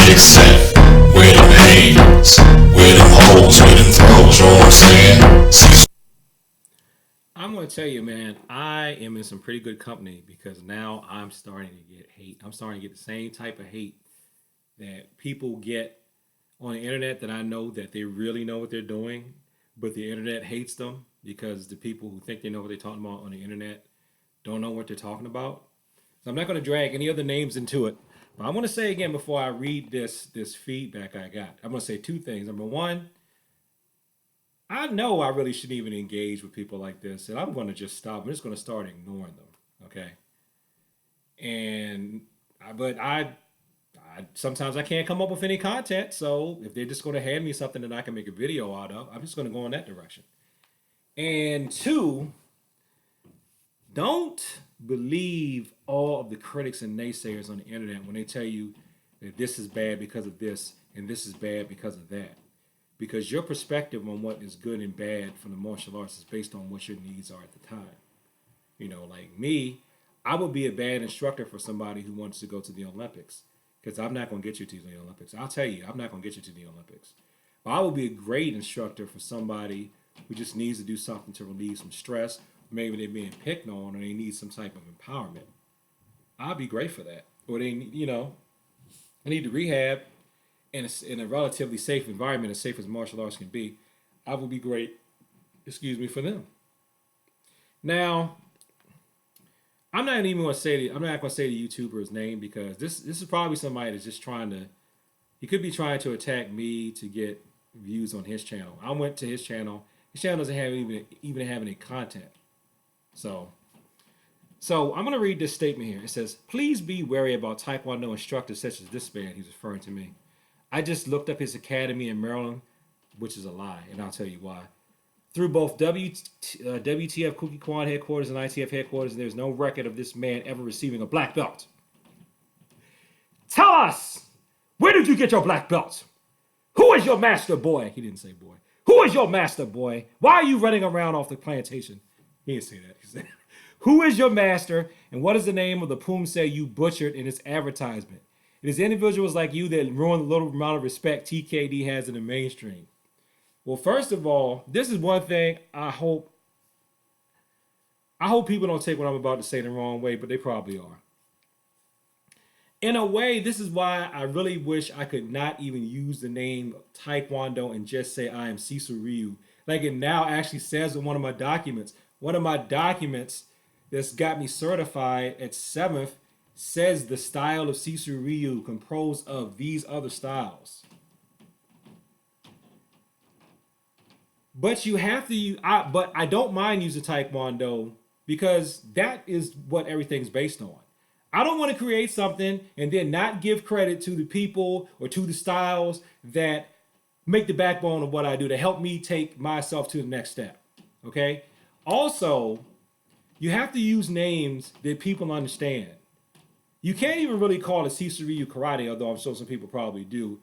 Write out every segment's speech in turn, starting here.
critics at? Where them hands? Where them holes? Where them throws? You know what I'm saying? Cecil. I'm going to tell you, man, I am in some pretty good company because now I'm starting to get hate. I'm starting to get the same type of hate that people get on the internet that I know that they really know what they're doing, but the internet hates them because the people who think they know what they're talking about on the internet don't know what they're talking about. So I'm not going to drag any other names into it. But I want to say again before I read this feedback I got. I'm going to say two things. Number one, I know I really shouldn't even engage with people like this, and I'm going to just stop. I'm just going to start ignoring them. Okay. And but I sometimes I can't come up with any content. So if they're just going to hand me something that I can make a video out of, I'm just going to go in that direction. And two, don't believe all of the critics and naysayers on the internet when they tell you that this is bad because of this and this is bad because of that. Because your perspective on what is good and bad from the martial arts is based on what your needs are at the time. Like me, I would be a bad instructor for somebody who wants to go to the Olympics because I'm not going to get you to the Olympics. I'll tell you, I'm not going to get you to the Olympics. But I would be a great instructor for somebody who just needs to do something to relieve some stress. Maybe they're being picked on or they need some type of empowerment. I'll be great for that. Or I need to rehab in a relatively safe environment, as safe as martial arts can be. I would be great, for them. Now, I'm not going to say the YouTuber's name because this is probably somebody that's just trying to. He could be trying to attack me to get views on his channel. I went to his channel. His channel doesn't have even have any content. So, I'm going to read this statement here. It says, "Please be wary about Taekwondo instructors such as this man." He's referring to me. I just looked up his academy in Maryland, which is a lie, and I'll tell you why. Through both WTF Cookie Quad headquarters and ITF headquarters, and there's no record of this man ever receiving a black belt. Tell us, where did you get your black belt? Who is your master, boy? He didn't say boy. Who is your master, boy? Why are you running around off the plantation? He didn't say that. He said, who is your master, and what is the name of the poomsae you butchered in its advertisement? It is individuals like you that ruin the little amount of respect TKD has in the mainstream. Well, first of all, this is one thing I hope people don't take what I'm about to say the wrong way, but they probably are. In a way, this is why I really wish I could not even use the name Taekwondo and just say I am Cecil Ryu. Like it now actually says in one of my documents. One of my documents that's got me certified at 7th says the style of Cecil Ryu composed of these other styles. But you have to use. But I don't mind using Taekwondo because that is what everything's based on. I don't want to create something and then not give credit to the people or to the styles that make the backbone of what I do to help me take myself to the next step. Okay. Also, you have to use names that people understand. You can't even really call it Ryu Karate, although I'm sure some people probably do,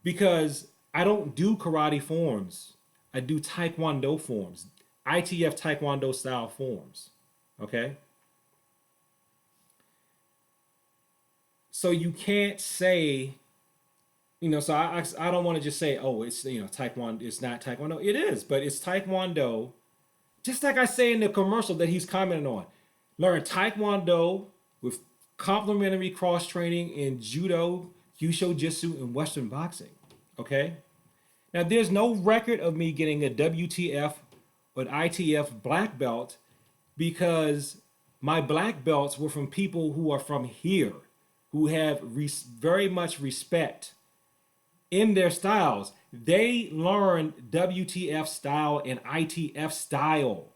because I don't do karate forms. I do Taekwondo forms, ITF Taekwondo style forms. Okay? So you can't say, so I don't want to just say, oh, it's, Taekwondo, it's not Taekwondo. It is, but it's Taekwondo, just like I say in the commercial that he's commenting on. Learn Taekwondo with complementary cross training in Judo, Kyusho Jitsu, and Western boxing. Okay? Now, there's no record of me getting a WTF or an ITF black belt because my black belts were from people who are from here, who have very much respect in their styles. They learned WTF style and ITF style.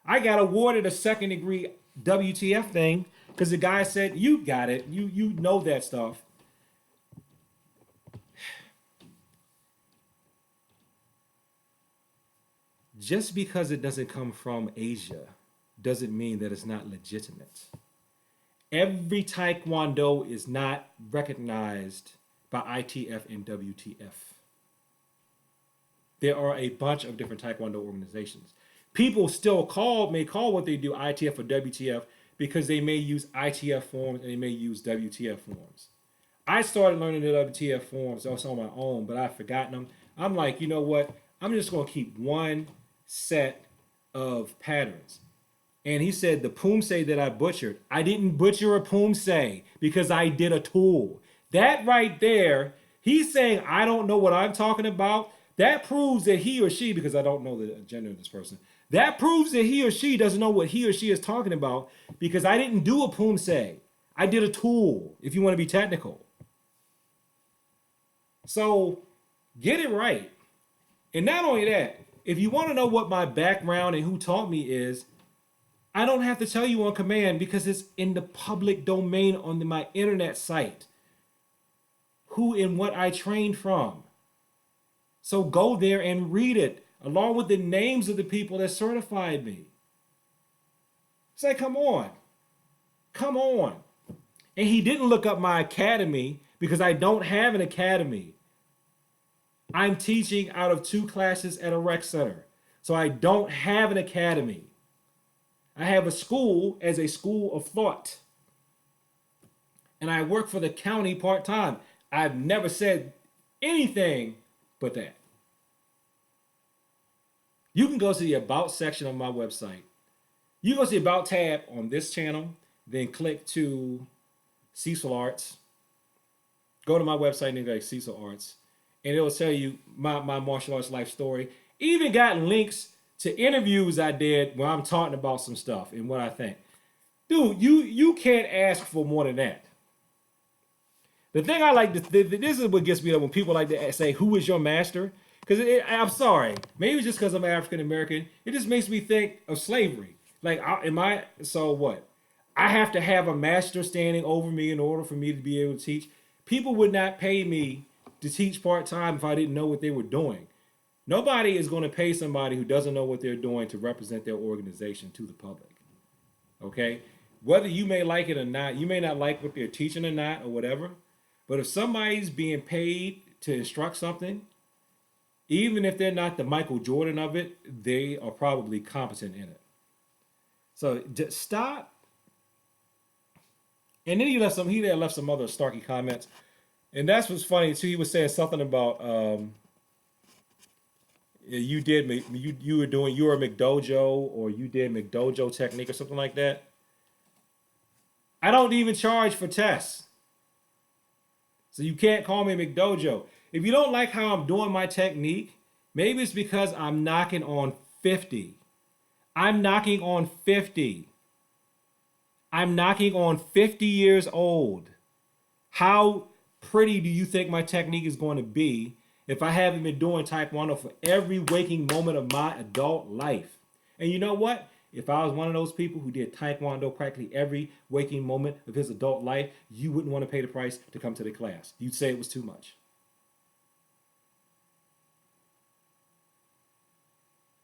I got awarded a second degree WTF thing because the guy said, "You got it. You know that stuff." Just because it doesn't come from Asia doesn't mean that it's not legitimate. Every Taekwondo is not recognized by ITF and WTF. There are a bunch of different Taekwondo organizations. People still may call what they do ITF or WTF because they may use ITF forms and they may use WTF forms. I started learning the WTF forms also on my own, but I've forgotten them. I'm like, you know what? I'm just going to keep one set of patterns. And he said the poomsae that I butchered, I didn't butcher a poomsae because I did a tool. That right there, he's saying I don't know what I'm talking about. That proves that he or she, because I don't know the gender of this person, that proves that he or she doesn't know what he or she is talking about because I didn't do a poomsae. I did a tool, if you want to be technical. So get it right. And not only that, if you want to know what my background and who taught me is, I don't have to tell you on command because it's in the public domain on my internet site. Who and what I trained from. So go there and read it along with the names of the people that certified me. Say, come on. Come on. And he didn't look up my academy because I don't have an academy. I'm teaching out of 2 classes at a rec center. So I don't have an academy. I have a school as a school of thought. And I work for the county part-time. I've never said anything but that. You can go to the About section of my website. You go to the About tab on this channel, then click to Cecil Arts. Go to my website and go to Cecil Arts. And it'll tell you my martial arts life story. Even got links to interviews I did where I'm talking about some stuff and what I think. Dude, you can't ask for more than that. The thing I like, this is what gets me up when people like to say, who is your master? Because I'm sorry, maybe just because I'm African American, it just makes me think of slavery. Like, so what? I have to have a master standing over me in order for me to be able to teach. People would not pay me to teach part-time if I didn't know what they were doing. Nobody is going to pay somebody who doesn't know what they're doing to represent their organization to the public. Okay? Whether you may like it or not, you may not like what they're teaching or not or whatever, but if somebody's being paid to instruct something, even if they're not the Michael Jordan of it, they are probably competent in it. So just stop. And then he left some other snarky comments. And that's what's funny too. He was saying something about you were a McDojo or you did McDojo technique or something like that. I don't even charge for tests. So you can't call me McDojo. If you don't like how I'm doing my technique, maybe it's because I'm knocking on 50. I'm knocking on 50. I'm knocking on 50 years old. How pretty do you think my technique is going to be if I haven't been doing Taekwondo for every waking moment of my adult life? And you know what? If I was one of those people who did Taekwondo practically every waking moment of his adult life, you wouldn't want to pay the price to come to the class. You'd say it was too much.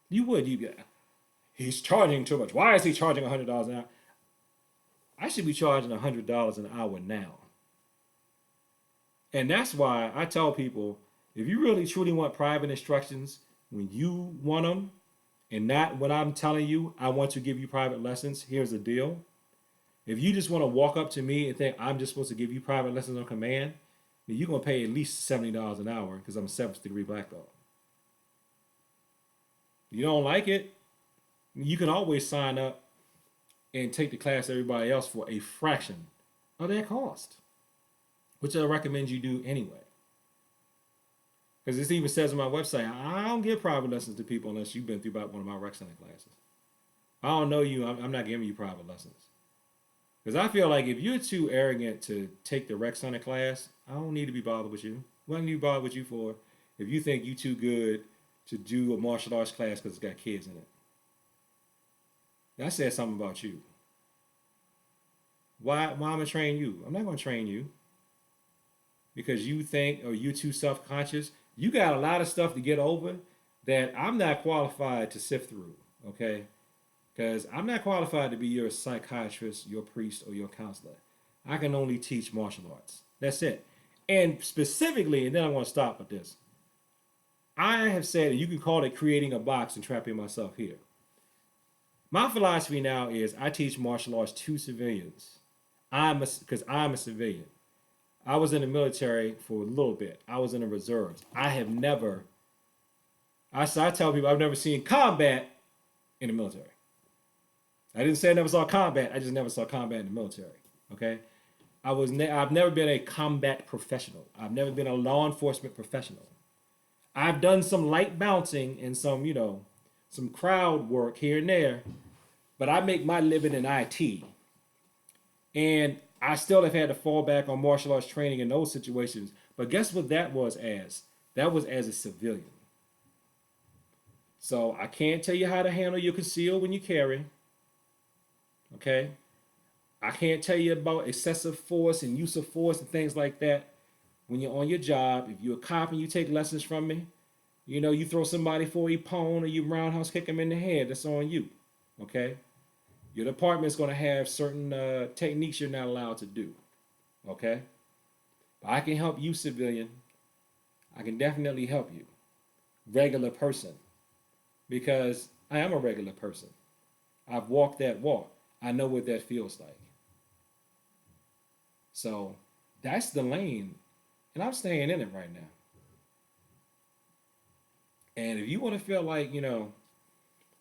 You would. He's charging too much. Why is he charging $100 an hour? I should be charging $100 an hour now. And that's why I tell people, if you really truly want private instructions, when you want them, and not when I'm telling you I want to give you private lessons, here's the deal. If you just want to walk up to me and think I'm just supposed to give you private lessons on command, then you're going to pay at least $70 an hour because I'm a 7th degree black belt. You don't like it, you can always sign up and take the class everybody else for a fraction of their cost, which I recommend you do anyway. Because this even says on my website, I don't give private lessons to people unless you've been through about one of my rec center classes. I don't know you, I'm not giving you private lessons. Because I feel like if you're too arrogant to take the rec center class, I don't need to be bothered with you. What do I need to be bothered with you for if you think you're too good to do a martial arts class because it's got kids in it? That says something about you. Why am I going to train you? I'm not going to train you because you think or you're too self-conscious. You got a lot of stuff to get over that I'm not qualified to sift through, okay? Because I'm not qualified to be your psychiatrist, your priest, or your counselor. I can only teach martial arts. That's it. And specifically, and then I want to stop with this. I have said, and you can call it creating a box and trapping myself here. My philosophy now is I teach martial arts to civilians. Because I'm a civilian. I was in the military for a little bit. I was in the reserves. I have never, I tell people I've never seen combat in the military. I didn't say I never saw combat. I just never saw combat in the military. Okay. I've never been a combat professional. I've never been a law enforcement professional. I've done some light bouncing and some, some crowd work here and there, but I make my living in IT. And I still have had to fall back on martial arts training in those situations. But guess what that was as? That was as a civilian. So I can't tell you how to handle your conceal when you carry. Okay? I can't tell you about excessive force and use of force and things like that when you're on your job. If you're a cop and you take lessons from me, you throw somebody for a pwn or you roundhouse kick them in the head, that's on you. Okay? Your department's going to have certain techniques you're not allowed to do. Okay? But I can help you, civilian. I can definitely help you. Regular person. Because I am a regular person. I've walked that walk. I know what that feels like. So that's the lane. And I'm staying in it right now. And if you want to feel like,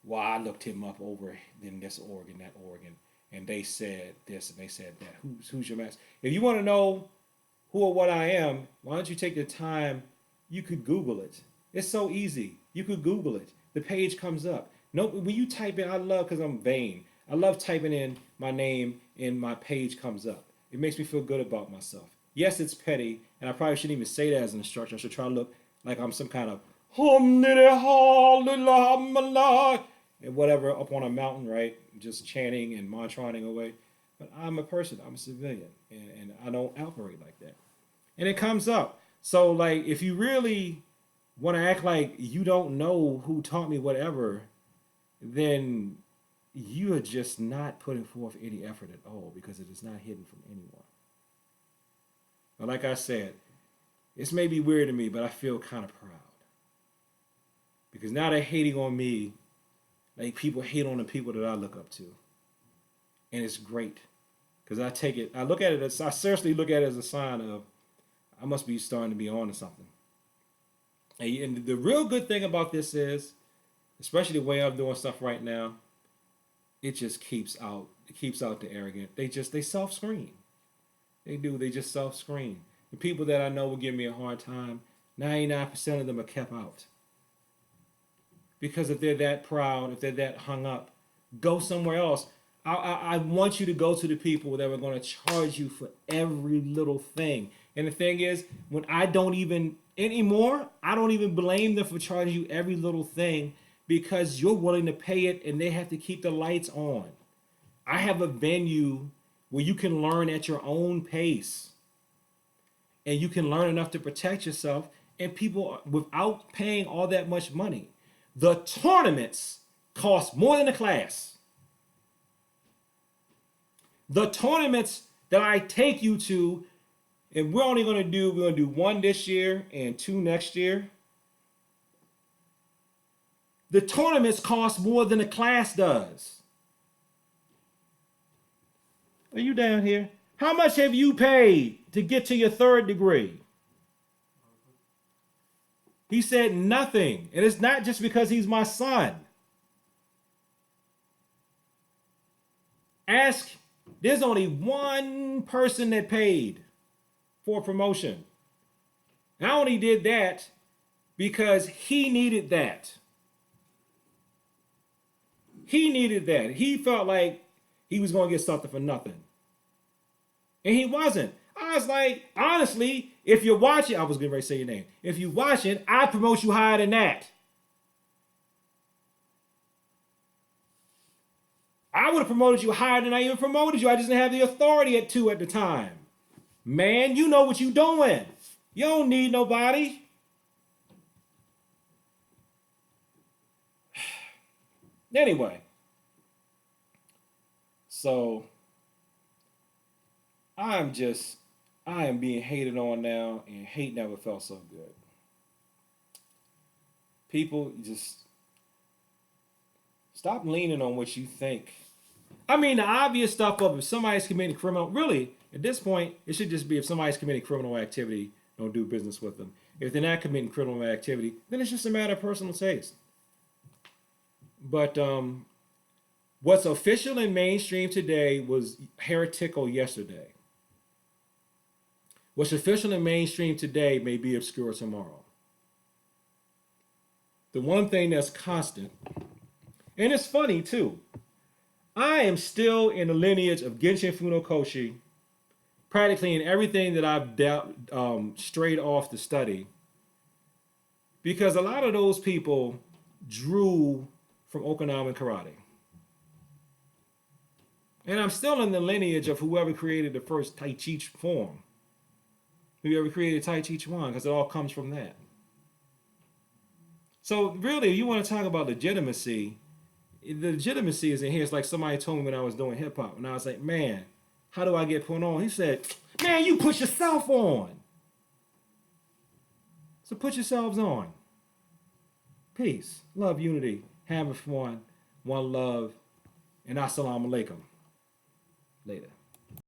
well, I looked him up over in this organ, that organ, and they said this and they said that. Who's your master? If you want to know who or what I am, why don't you take the time? You could Google it. It's so easy. You could Google it. The page comes up. No, when you type in, I love because I'm vain. I love typing in my name and my page comes up. It makes me feel good about myself. Yes, it's petty, and I probably shouldn't even say that as an instructor. I should try to look like I'm some kind of and whatever up on a mountain, right? Just chanting and mantraing away. But I'm a person. I'm a civilian, and I don't operate like that. And it comes up. So, like, if you really want to act like you don't know who taught me whatever, then you are just not putting forth any effort at all because it is not hidden from anyone. But like I said, this may be weird to me, but I feel kind of proud. Because now they're hating on me like people hate on the people that I look up to. And it's great. Because I look at it as, I seriously look at it as a sign of, I must be starting to be on to something. And the real good thing about this is, especially the way I'm doing stuff right now, it keeps out the arrogant. They self-screen. They just self-screen. The people that I know will give me a hard time, 99% of them are kept out. Because if they're that proud, if they're that hung up, go somewhere else. I want you to go to the people that are going to charge you for every little thing. And the thing is, when I don't even blame them for charging you every little thing because you're willing to pay it and they have to keep the lights on. I have a venue where you can learn at your own pace. And you can learn enough to protect yourself and people without paying all that much money. The tournaments cost more than the class. The tournaments that I take you to, and we're going to do one this year and 2 next year. The tournaments cost more than the class does. Are you down here? How much have you paid to get to your 3rd degree? He said nothing. And it's not just because he's my son. There's only one person that paid for a promotion. And I only did that because he needed that. He needed that. He felt like he was going to get something for nothing. And he wasn't. I was like, honestly, if you're watching, I was getting ready to say your name. If you're watching, I'd promote you higher than that. I would have promoted you higher than I even promoted you. I just didn't have the authority at the time. Man, you know what you're doing. You don't need nobody. Anyway. So, I am being hated on now, and hate never felt so good. People just stop leaning on what you think. I mean, the obvious stuff of if somebody's committing criminal, really, At this point, it should just be if somebody's committing criminal activity, don't do business with them. If they're not committing criminal activity, then it's just a matter of personal taste. But what's official and mainstream today was heretical yesterday. What's official and mainstream today may be obscure tomorrow. The one thing that's constant, and it's funny too, I am still in the lineage of Genshin Funakoshi, practically in everything that I've strayed off to study, because a lot of those people drew from Okinawan karate. And I'm still in the lineage of whoever created the first Tai Chi form. Whoever created Tai Chi Chuan, because it all comes from that. So really, if you want to talk about legitimacy, the legitimacy is in here. It's like somebody told me when I was doing hip hop, and I was like, man, how do I get put on? He said, man, you put yourself on. So put yourselves on. Peace, love, unity, having fun, one love, and assalamu alaikum. Later.